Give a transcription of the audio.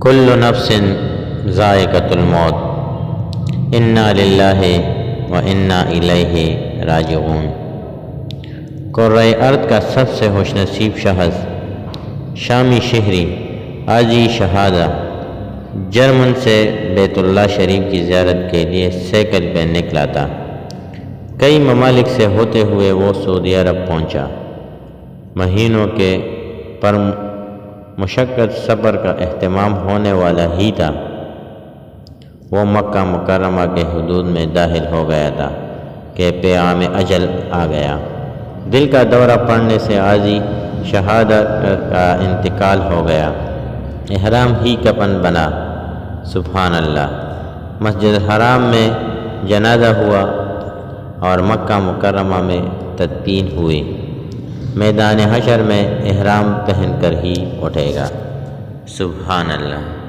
کل نفس ذائقۃ الموت انا للہ و انا الیہ راجعون۔ قرۂ ارض کا سب سے خوش نصیب شخص شامی شہری آجی شہادہ جرمن سے بیت اللہ شریف کی زیارت کے لیے سائیکل پہ نکلا تھا۔ کئی ممالک سے ہوتے ہوئے وہ سعودی عرب پہنچا۔ مہینوں کے پر مشقت سفر کا اہتمام ہونے والا ہی تھا، وہ مکہ مکرمہ کے حدود میں داخل ہو گیا تھا کہ پیام اجل آ گیا۔ دل کا دورہ پڑنے سے عاجی شہادہ کا انتقال ہو گیا۔ احرام ہی کفن بنا۔ سبحان اللہ۔ مسجد حرام میں جنازہ ہوا اور مکہ مکرمہ میں تدفین ہوئی۔ میدان حشر میں احرام پہن کر ہی اٹھے گا۔ سبحان اللہ۔